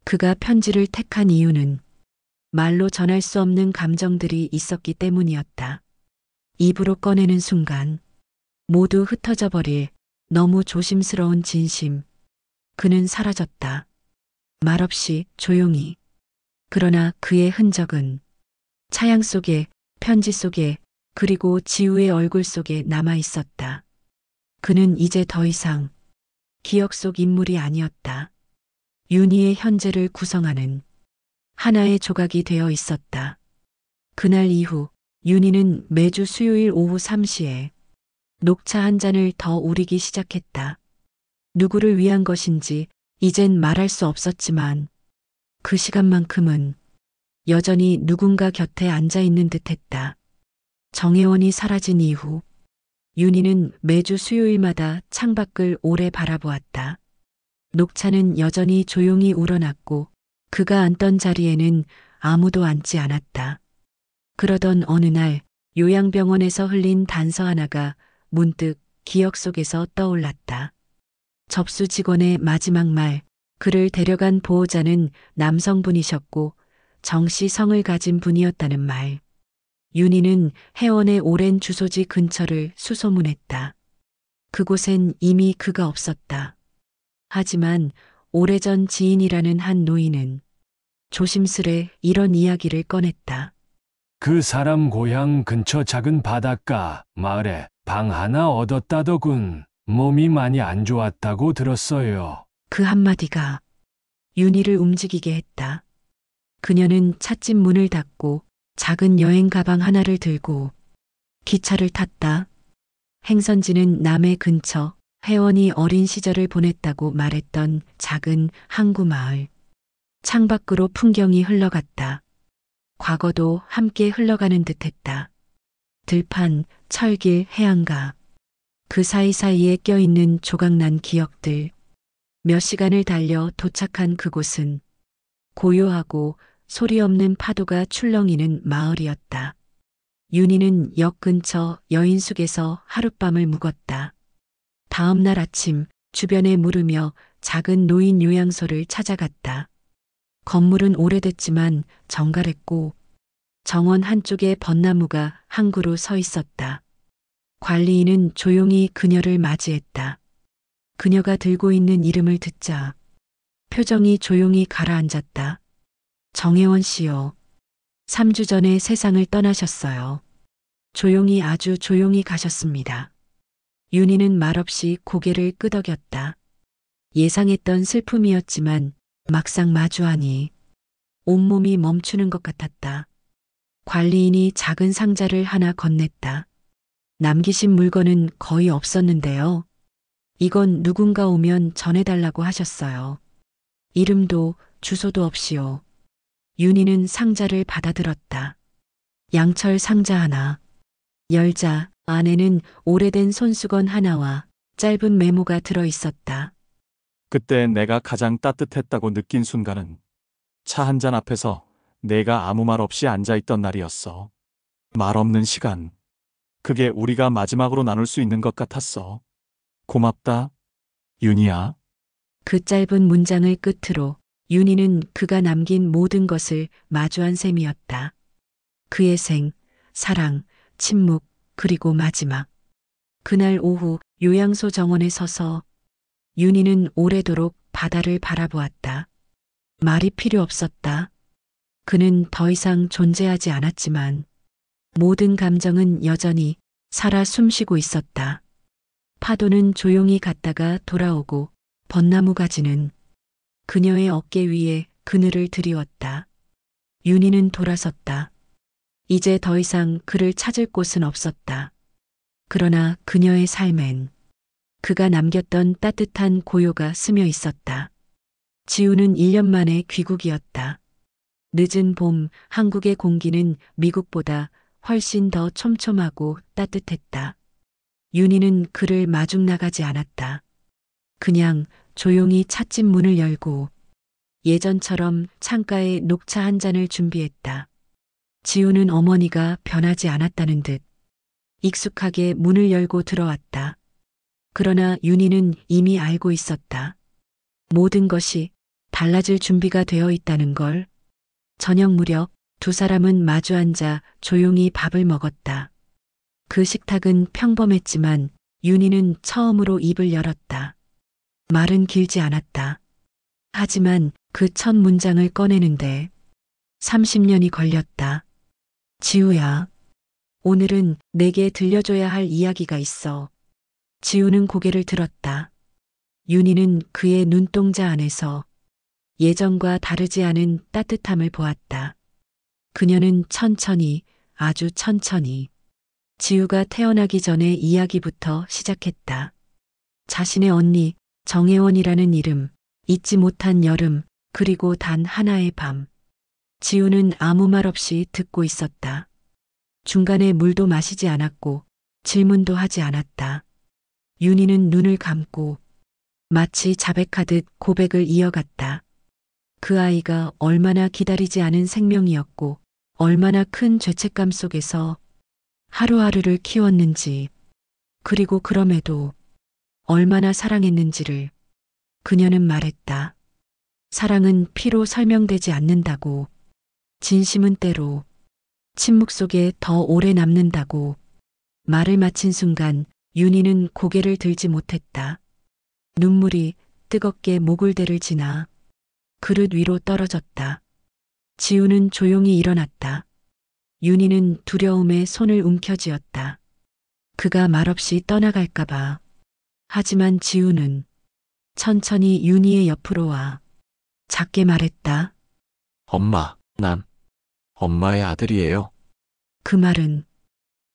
그가 편지를 택한 이유는 말로 전할 수 없는 감정들이 있었기 때문이었다. 입으로 꺼내는 순간 모두 흩어져 버릴 너무 조심스러운 진심. 그는 사라졌다. 말없이 조용히. 그러나 그의 흔적은 차양 속에, 편지 속에, 그리고 지우의 얼굴 속에 남아 있었다. 그는 이제 더 이상 기억 속 인물이 아니었다. 윤희의 현재를 구성하는 하나의 조각이 되어 있었다. 그날 이후 윤희는 매주 수요일 오후 3시에 녹차 한 잔을 더 우리기 시작했다. 누구를 위한 것인지 이젠 말할 수 없었지만 그 시간만큼은 여전히 누군가 곁에 앉아 있는 듯했다. 정혜원이 사라진 이후 윤희는 매주 수요일마다 창밖을 오래 바라보았다. 녹차는 여전히 조용히 우러났고 그가 앉던 자리에는 아무도 앉지 않았다. 그러던 어느 날 요양병원에서 흘린 단서 하나가 문득 기억 속에서 떠올랐다. 접수 직원의 마지막 말, 그를 데려간 보호자는 남성분이셨고 정씨 성을 가진 분이었다는 말. 윤희는 혜원의 오랜 주소지 근처를 수소문했다. 그곳엔 이미 그가 없었다. 하지만 오래전 지인이라는 한 노인은 조심스레 이런 이야기를 꺼냈다. 그 사람 고향 근처 작은 바닷가 마을에 방 하나 얻었다더군. 몸이 많이 안 좋았다고 들었어요. 그 한마디가 윤희를 움직이게 했다. 그녀는 찻집 문을 닫고 작은 여행 가방 하나를 들고 기차를 탔다. 행선지는 남해 근처, 혜원이 어린 시절을 보냈다고 말했던 작은 항구 마을. 창밖으로 풍경이 흘러갔다. 과거도 함께 흘러가는 듯했다. 들판, 철길, 해안가. 그 사이사이에 껴있는 조각난 기억들. 몇 시간을 달려 도착한 그곳은 고요하고 소리 없는 파도가 출렁이는 마을이었다. 윤희는 역 근처 여인숙에서 하룻밤을 묵었다. 다음 날 아침 주변에 물으며 작은 노인 요양소를 찾아갔다. 건물은 오래됐지만 정갈했고 정원 한쪽에 벚나무가 한 그루 서 있었다. 관리인은 조용히 그녀를 맞이했다. 그녀가 들고 있는 이름을 듣자 표정이 조용히 가라앉았다. 정혜원 씨요. 3주 전에 세상을 떠나셨어요. 조용히 아주 조용히 가셨습니다. 윤희는 말없이 고개를 끄덕였다. 예상했던 슬픔이었지만 막상 마주하니 온몸이 멈추는 것 같았다. 관리인이 작은 상자를 하나 건넸다. 남기신 물건은 거의 없었는데요. 이건 누군가 오면 전해달라고 하셨어요. 이름도 주소도 없이요. 윤희는 상자를 받아들었다. 양철 상자 하나. 열자 안에는 오래된 손수건 하나와 짧은 메모가 들어 있었다. 그때 내가 가장 따뜻했다고 느낀 순간은 차 한 잔 앞에서 내가 아무 말 없이 앉아있던 날이었어. 말 없는 시간. 그게 우리가 마지막으로 나눌 수 있는 것 같았어. 고맙다, 윤희야. 그 짧은 문장을 끝으로 윤희는 그가 남긴 모든 것을 마주한 셈이었다. 그의 생, 사랑, 침묵, 그리고 마지막. 그날 오후 요양소 정원에 서서 윤희는 오래도록 바다를 바라보았다. 말이 필요 없었다. 그는 더 이상 존재하지 않았지만 모든 감정은 여전히 살아 숨쉬고 있었다. 파도는 조용히 갔다가 돌아오고 벚나무 가지는 그녀의 어깨 위에 그늘을 드리웠다. 윤희는 돌아섰다. 이제 더 이상 그를 찾을 곳은 없었다. 그러나 그녀의 삶엔 그가 남겼던 따뜻한 고요가 스며 있었다. 지우는 1년 만에 귀국이었다. 늦은 봄 한국의 공기는 미국보다 훨씬 더 촘촘하고 따뜻했다. 윤희는 그를 마중 나가지 않았다. 그냥 조용히 찻집 문을 열고 예전처럼 창가에 녹차 한 잔을 준비했다. 지우는 어머니가 변하지 않았다는 듯 익숙하게 문을 열고 들어왔다. 그러나 윤희는 이미 알고 있었다. 모든 것이 달라질 준비가 되어 있다는 걸. 저녁 무렵 두 사람은 마주 앉아 조용히 밥을 먹었다. 그 식탁은 평범했지만 윤희는 처음으로 입을 열었다. 말은 길지 않았다. 하지만 그 첫 문장을 꺼내는데 30년이 걸렸다. 지우야, 오늘은 내게 들려줘야 할 이야기가 있어. 지우는 고개를 들었다. 윤희는 그의 눈동자 안에서 예전과 다르지 않은 따뜻함을 보았다. 그녀는 천천히, 아주 천천히 지우가 태어나기 전의 이야기부터 시작했다. 자신의 언니 정혜원이라는 이름, 잊지 못한 여름, 그리고 단 하나의 밤. 지우는 아무 말 없이 듣고 있었다. 중간에 물도 마시지 않았고 질문도 하지 않았다. 윤희는 눈을 감고 마치 자백하듯 고백을 이어갔다. 그 아이가 얼마나 기다리지 않은 생명이었고 얼마나 큰 죄책감 속에서 하루하루를 키웠는지, 그리고 그럼에도 얼마나 사랑했는지를 그녀는 말했다. 사랑은 피로 설명되지 않는다고, 진심은 때로 침묵 속에 더 오래 남는다고. 말을 마친 순간 윤희는 고개를 들지 못했다. 눈물이 뜨겁게 목울대를 지나 그릇 위로 떨어졌다. 지우는 조용히 일어났다. 윤희는 두려움에 손을 움켜쥐었다. 그가 말없이 떠나갈까봐. 하지만 지우는 천천히 윤희의 옆으로 와 작게 말했다. 엄마, 난 엄마의 아들이에요. 그 말은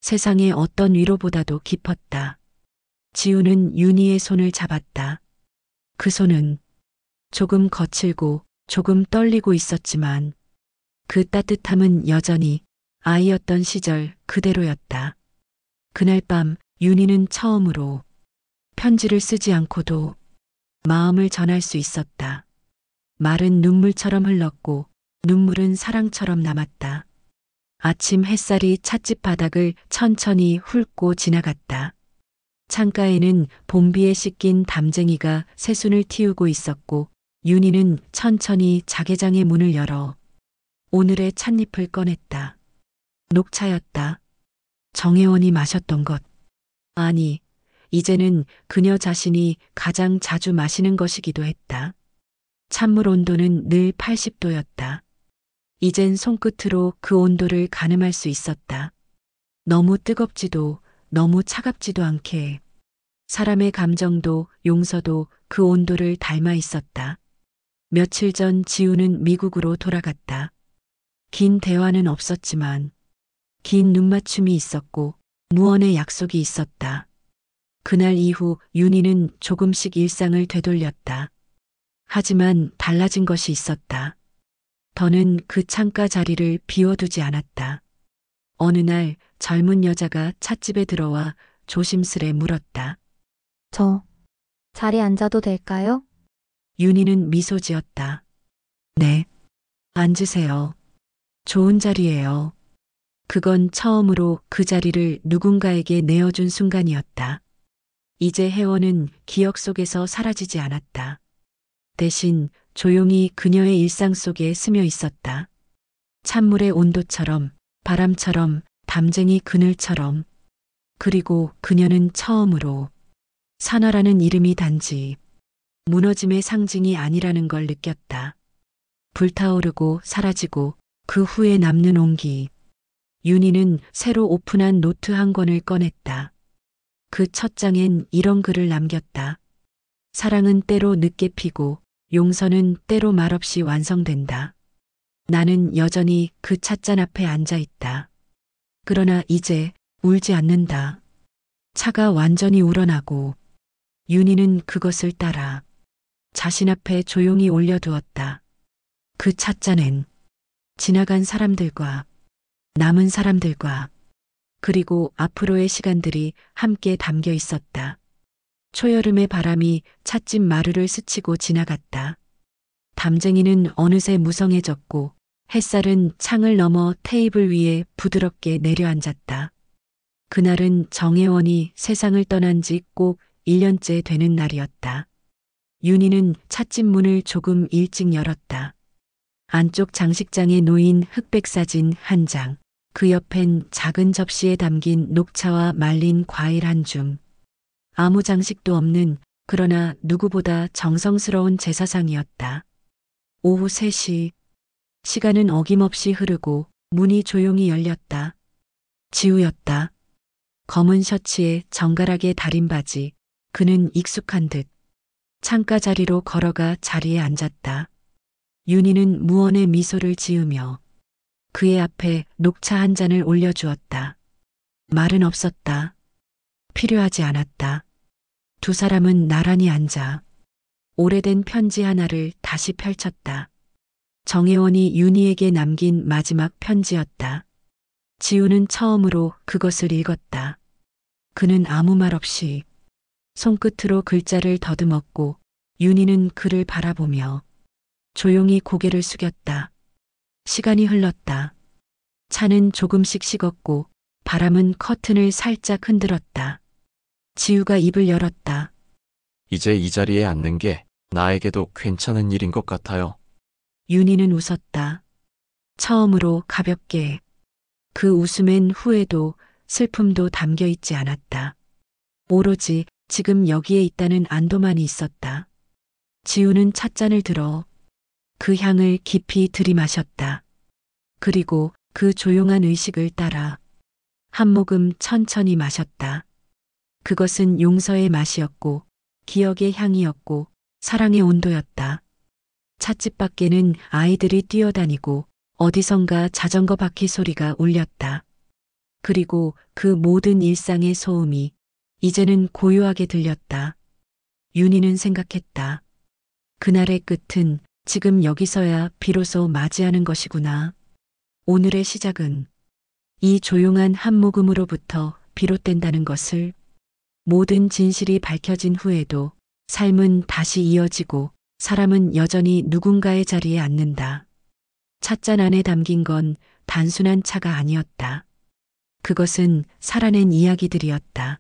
세상의 어떤 위로보다도 깊었다. 지우는 윤희의 손을 잡았다. 그 손은 조금 거칠고 조금 떨리고 있었지만 그 따뜻함은 여전히 아이였던 시절 그대로였다. 그날 밤 윤희는 처음으로 편지를 쓰지 않고도 마음을 전할 수 있었다. 말은 눈물처럼 흘렀고 눈물은 사랑처럼 남았다. 아침 햇살이 찻집 바닥을 천천히 훑고 지나갔다. 창가에는 봄비에 씻긴 담쟁이가 새순을 틔우고 있었고 윤희는 천천히 자개장의 문을 열어 오늘의 찻잎을 꺼냈다. 녹차였다. 정혜원이 마셨던 것. 아니, 이제는 그녀 자신이 가장 자주 마시는 것이기도 했다. 찬물 온도는 늘 80도였다. 이젠 손끝으로 그 온도를 가늠할 수 있었다. 너무 뜨겁지도 너무 차갑지도 않게. 사람의 감정도 용서도 그 온도를 닮아 있었다. 며칠 전 지우는 미국으로 돌아갔다. 긴 대화는 없었지만 긴 눈맞춤이 있었고 무언의 약속이 있었다. 그날 이후 윤희는 조금씩 일상을 되돌렸다. 하지만 달라진 것이 있었다. 더는 그 창가 자리를 비워두지 않았다. 어느 날 젊은 여자가 찻집에 들어와 조심스레 물었다. 저 자리에 앉아도 될까요? 윤희는 미소 지었다. 네. 앉으세요. 좋은 자리예요. 그건 처음으로 그 자리를 누군가에게 내어준 순간이었다. 이제 혜원은 기억 속에서 사라지지 않았다. 대신 조용히 그녀의 일상 속에 스며 있었다. 찬물의 온도처럼, 바람처럼, 담쟁이 그늘처럼. 그리고 그녀는 처음으로 산화라는 이름이 단지 무너짐의 상징이 아니라는 걸 느꼈다. 불타오르고 사라지고 그 후에 남는 온기. 윤희는 새로 오픈한 노트 한 권을 꺼냈다. 그 첫 장엔 이런 글을 남겼다. 사랑은 때로 늦게 피고 용서는 때로 말없이 완성된다. 나는 여전히 그 찻잔 앞에 앉아 있다. 그러나 이제 울지 않는다. 차가 완전히 우러나고 윤희는 그것을 따라 자신 앞에 조용히 올려두었다. 그 찻잔엔 지나간 사람들과 남은 사람들과 그리고 앞으로의 시간들이 함께 담겨 있었다. 초여름의 바람이 찻집 마루를 스치고 지나갔다. 담쟁이는 어느새 무성해졌고 햇살은 창을 넘어 테이블 위에 부드럽게 내려앉았다. 그날은 정혜원이 세상을 떠난 지 꼭 1년째 되는 날이었다. 윤희는 찻집 문을 조금 일찍 열었다. 안쪽 장식장에 놓인 흑백 사진 한 장, 그 옆엔 작은 접시에 담긴 녹차와 말린 과일 한 줌. 아무 장식도 없는 그러나 누구보다 정성스러운 제사상이었다. 오후 3시. 시간은 어김없이 흐르고 문이 조용히 열렸다. 지우였다. 검은 셔츠에 정갈하게 다린 바지. 그는 익숙한 듯 창가 자리로 걸어가 자리에 앉았다. 윤희는 무언의 미소를 지으며 그의 앞에 녹차 한 잔을 올려주었다. 말은 없었다. 필요하지 않았다. 두 사람은 나란히 앉아 오래된 편지 하나를 다시 펼쳤다. 정혜원이 윤희에게 남긴 마지막 편지였다. 지우는 처음으로 그것을 읽었다. 그는 아무 말 없이 손끝으로 글자를 더듬었고 윤희는 그를 바라보며 조용히 고개를 숙였다. 시간이 흘렀다. 차는 조금씩 식었고 바람은 커튼을 살짝 흔들었다. 지우가 입을 열었다. 이제 이 자리에 앉는 게 나에게도 괜찮은 일인 것 같아요. 윤희는 웃었다. 처음으로 가볍게. 그 웃음엔 후회도 슬픔도 담겨 있지 않았다. 오로지 지금 여기에 있다는 안도만이 있었다. 지우는 찻잔을 들어 그 향을 깊이 들이마셨다. 그리고 그 조용한 의식을 따라 한 모금 천천히 마셨다. 그것은 용서의 맛이었고 기억의 향이었고 사랑의 온도였다. 찻집 밖에는 아이들이 뛰어다니고 어디선가 자전거 바퀴 소리가 울렸다. 그리고 그 모든 일상의 소음이 이제는 고요하게 들렸다. 윤희는 생각했다. 그날의 끝은 지금 여기서야 비로소 맞이하는 것이구나. 오늘의 시작은 이 조용한 한 모금으로부터 비롯된다는 것을. 모든 진실이 밝혀진 후에도 삶은 다시 이어지고 사람은 여전히 누군가의 자리에 앉는다. 찻잔 안에 담긴 건 단순한 차가 아니었다. 그것은 살아낸 이야기들이었다.